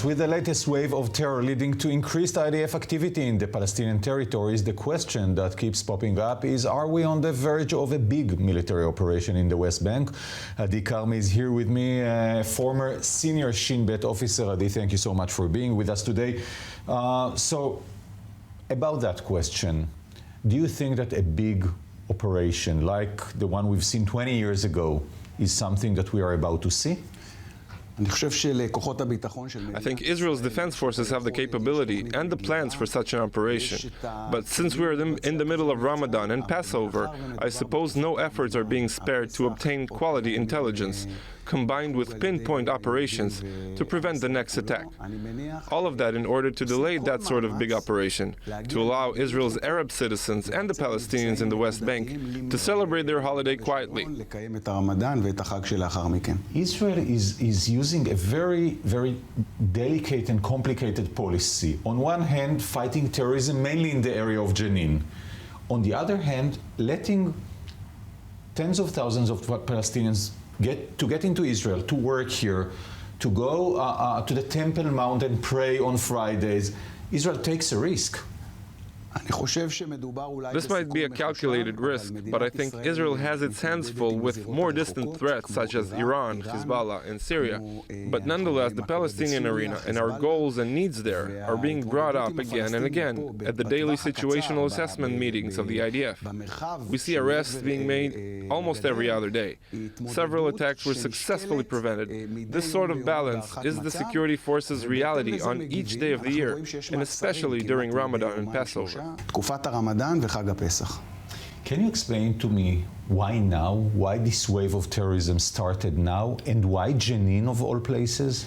With the latest wave of terror leading to increased IDF activity in the Palestinian territories, the question that keeps popping up is, are we on the verge of a big military operation in the West Bank? Adi Carmi is here with me, former Senior Shin Bet officer. Adi, thank you so much for being with us today. So, about that question, do you think that a big operation like the one we've seen 20 years ago is something that we are about to see? I think Israel's defense forces have the capability and the plans for such an operation. But since we're in the middle of Ramadan and Passover, I suppose no efforts are being spared to obtain quality intelligence, combined with pinpoint operations to prevent the next attack. All of that in order to delay that sort of big operation, to allow Israel's Arab citizens and the Palestinians in the West Bank to celebrate their holiday quietly. Israel is using a very, very delicate and complicated policy. On one hand, fighting terrorism mainly in the area of Jenin. On the other hand, letting tens of thousands of Palestinians get into Israel, to work here, to go to the Temple Mount and pray on Fridays. Israel takes a risk. This might be a calculated risk, but I think Israel has its hands full with more distant threats such as Iran, Hezbollah, and Syria. But nonetheless, the Palestinian arena and our goals and needs there are being brought up again and again at the daily situational assessment meetings of the IDF. We see arrests being made almost every other day. Several attacks were successfully prevented. This sort of balance is the security forces' reality on each day of the year, and especially during Ramadan and Passover. Can you explain to me why now, why this wave of terrorism started now, and why Jenin of all places?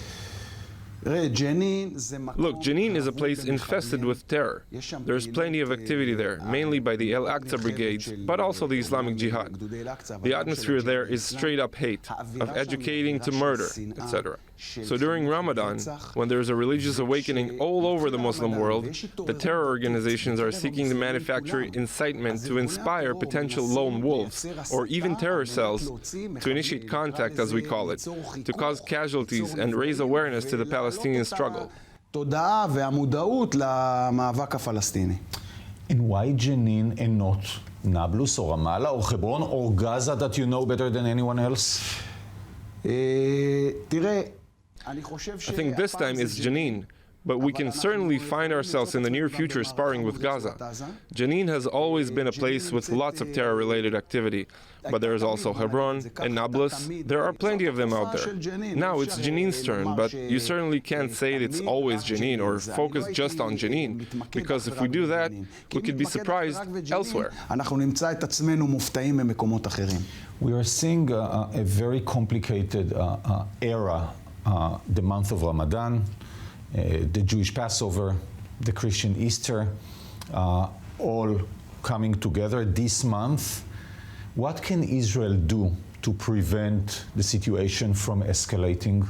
Look, Jenin is a place infested with terror. There's plenty of activity there, mainly by the Al-Aqsa brigades, but also the Islamic Jihad. The atmosphere there is straight-up hate, of educating to murder, etc. So during Ramadan, when there's a religious awakening all over the Muslim world, the terror organizations are seeking to manufacture incitement to inspire potential lone wolves, or even terror cells, to initiate contact, as we call it, to cause casualties and raise awareness to the Palestinian struggle. And why Jenin and not Nablus or Ramallah or Hebron or Gaza that you know better than anyone else? I think this time it's Jenin, but we can certainly find ourselves in the near future sparring with Gaza. Jenin has always been a place with lots of terror-related activity, but there is also Hebron and Nablus. There are plenty of them out there. Now it's Jenin's turn, but you certainly can't say it's always Jenin or focus just on Jenin, because if we do that, we could be surprised elsewhere. We are seeing a very complicated era, the month of Ramadan, the Jewish Passover, the Christian Easter, all coming together this month. What can Israel do to prevent the situation from escalating?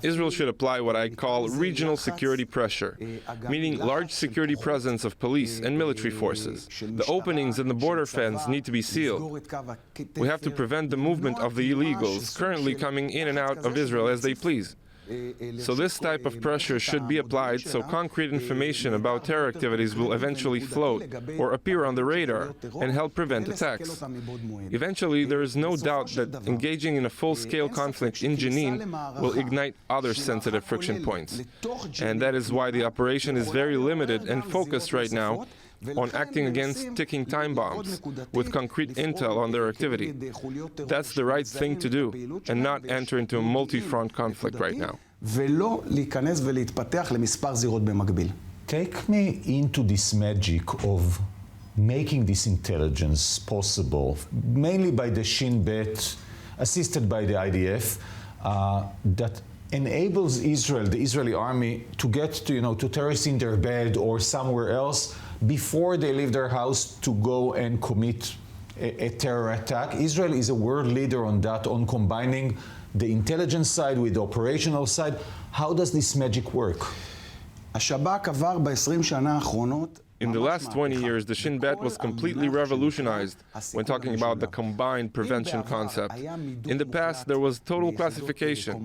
Israel should apply what I call regional security pressure, meaning large security presence of police and military forces. The openings in the border fence need to be sealed. We have to prevent the movement of the illegals currently coming in and out of Israel as they please. So this type of pressure should be applied so concrete information about terror activities will eventually float or appear on the radar and help prevent attacks. Eventually, there is no doubt that engaging in a full-scale conflict in Jenin will ignite other sensitive friction points. And that is why the operation is very limited and focused right now on acting against ticking time bombs with concrete intel on their activity. That's the right thing to do, and not enter into a multi-front conflict right now. Take me into this magic of making this intelligence possible, mainly by the Shin Bet, assisted by the IDF, that enables Israel, the Israeli army, to get to terrorists in their bed or somewhere else before they leave their house to go and commit a terror attack. Israel is a world leader on that, on combining the intelligence side with the operational side. How does this magic work? In the last 20 years, the Shin Bet was completely revolutionized when talking about the combined prevention concept. In the past, there was total classification.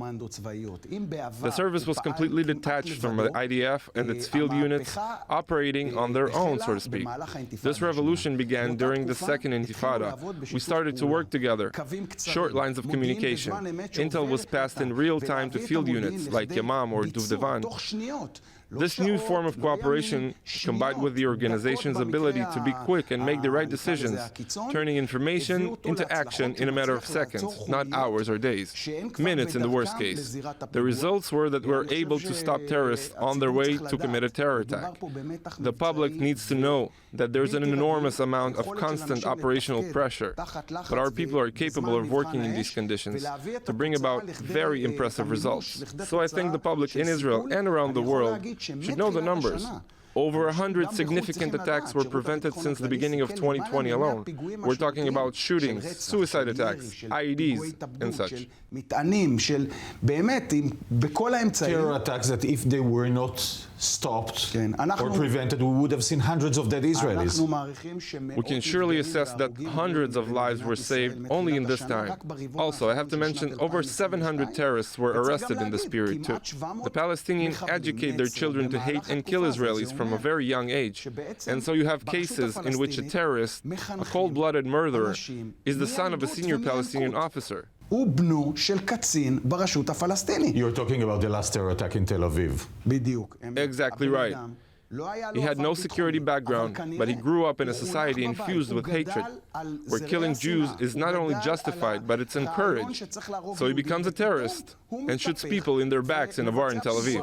The service was completely detached from the IDF and its field units, operating on their own, so to speak. This revolution began during the Second Intifada. We started to work together. Short lines of communication. Intel was passed in real time to field units like Yamam or Duvdevan. This new form of cooperation, combined with the organization's ability to be quick and make the right decisions, turning information into action in a matter of seconds, not hours or days, minutes in the worst case. The results were that we're able to stop terrorists on their way to commit a terror attack. The public needs to know that there's an enormous amount of constant operational pressure, but our people are capable of working in these conditions to bring about very impressive results. So I think the public in Israel and around the world should know the numbers. Over 100 significant attacks were prevented since the beginning of 2020 alone. We're talking about shootings, suicide attacks, IEDs, and such. Terror attacks that if they were not stopped or prevented, we would have seen hundreds of dead Israelis. We can surely assess that hundreds of lives were saved only in this time. Also, I have to mention over 700 terrorists were arrested in this period too. The Palestinians educate their children to hate and kill Israelis from a very young age. And so you have cases in which a terrorist, a cold-blooded murderer, is the son of a senior Palestinian officer. You're talking about the last terror attack in Tel Aviv. Exactly right. He had no security background, but he grew up in a society infused with hatred, where killing Jews is not only justified, but it's encouraged. So he becomes a terrorist and shoots people in their backs in a bar in Tel Aviv.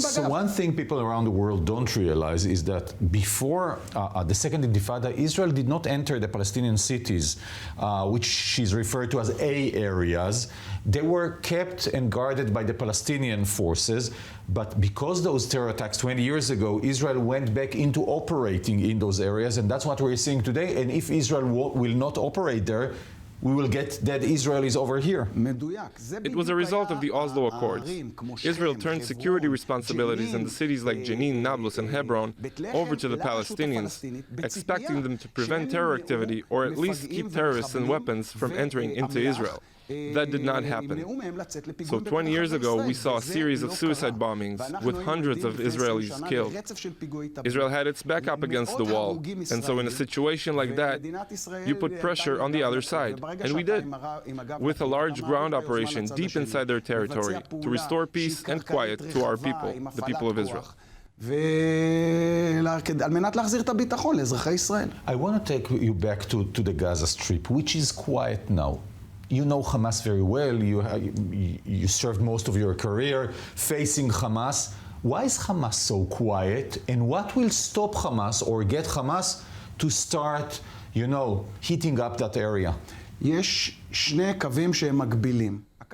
So one thing people around the world don't realize is that before the Second Intifada, Israel did not enter the Palestinian cities, which she's referred to as A areas. They were kept and guarded by the Palestinian forces, but because those terror attacks 20 years ago, Israel went back into operating in those areas, and that's what we're seeing today. And if Israel will not operate there, we will get dead Israelis over here. It was a result of the Oslo Accords. Israel turned security responsibilities in the cities like Jenin, Nablus, and Hebron over to the Palestinians, expecting them to prevent terror activity or at least keep terrorists and weapons from entering into Israel. That did not happen. So 20 years ago, we saw a series of suicide bombings with hundreds of Israelis killed. Israel had its back up against the wall, and so in a situation like that, you put pressure on the other side, and we did, with a large ground operation deep inside their territory to restore peace and quiet to our people, the people of Israel. I want to take you back to the Gaza Strip, which is quiet now. You know Hamas very well. You served most of your career facing Hamas. Why is Hamas so quiet? And what will stop Hamas or get Hamas to start, heating up that area?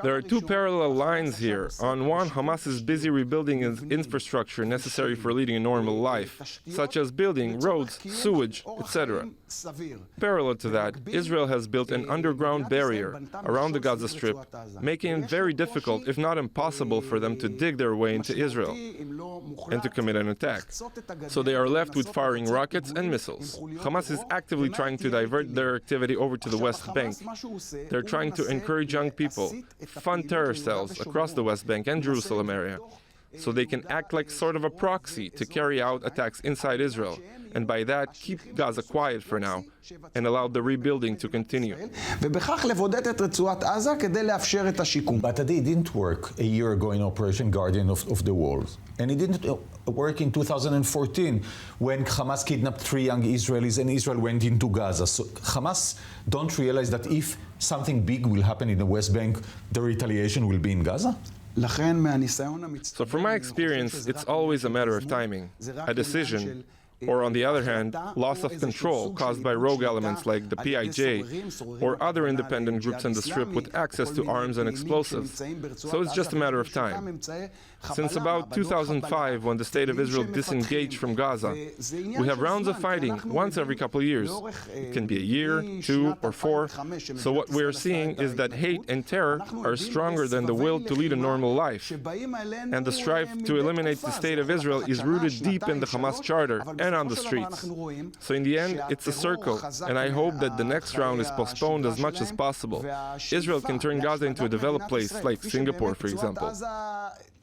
There are two parallel lines here. On one, Hamas is busy rebuilding its infrastructure necessary for leading a normal life, such as building roads, sewage, etc. Parallel to that, Israel has built an underground barrier around the Gaza Strip, making it very difficult, if not impossible, for them to dig their way into Israel and to commit an attack. So they are left with firing rockets and missiles. Hamas is actively trying to divert their activity over to the West Bank. They're trying to encourage young people, fund terror cells across the West Bank and Jerusalem area, so they can act like sort of a proxy to carry out attacks inside Israel, and by that keep Gaza quiet for now and allow the rebuilding to continue. But it didn't work a year ago in Operation Guardian of the Walls. And it didn't work in 2014 when Hamas kidnapped 3 young Israelis and Israel went into Gaza. So Hamas don't realize that if something big will happen in the West Bank, the retaliation will be in Gaza? So from my experience, it's always a matter of timing. A decision, or on the other hand, loss of control caused by rogue elements like the PIJ or other independent groups in the Strip with access to arms and explosives. So it's just a matter of time. Since about 2005, when the State of Israel disengaged from Gaza, we have rounds of fighting once every couple of years. It can be a year, 2, or 4. So what we're seeing is that hate and terror are stronger than the will to lead a normal life. And the strife to eliminate the State of Israel is rooted deep in the Hamas Charter and on the streets. So in the end, it's a circle, and I hope that the next round is postponed as much as possible. Israel can turn Gaza into a developed place like Singapore, for example.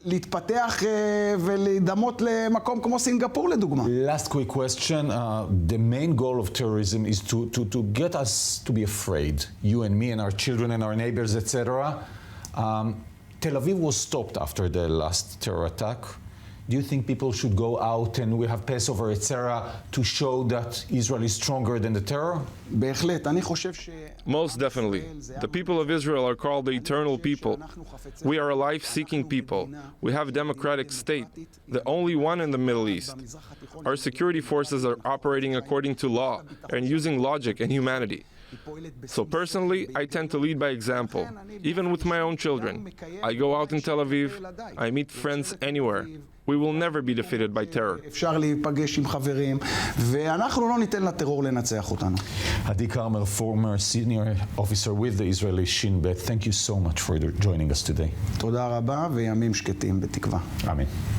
להתפתח ולהידמות למקום כמו סינגפור לדוגמה. Last quick question. The main goal of terrorism is to get us to be afraid. You and me and our children and our neighbors, etc. Tel Aviv was stopped after the last terror attack. Do you think people should go out and we have Passover, etc., to show that Israel is stronger than the terror? בהחלט, אני חושב ש... Most definitely. The people of Israel are called the eternal people. We are a life-seeking people. We have a democratic state, the only one in the Middle East. Our security forces are operating according to law and using logic and humanity. So personally, I tend to lead by example, even with my own children. I go out in Tel Aviv, I meet friends anywhere. We will never be defeated by terror. אפשר להיפגש עם חברים, ואנחנו לא ניתן לטרור לנצח אותנו. Adi Carmi, former senior officer with the Israeli Shin Bet, thank you so much for joining us today. תודה רבה וימים שקטים בתקווה. Amen.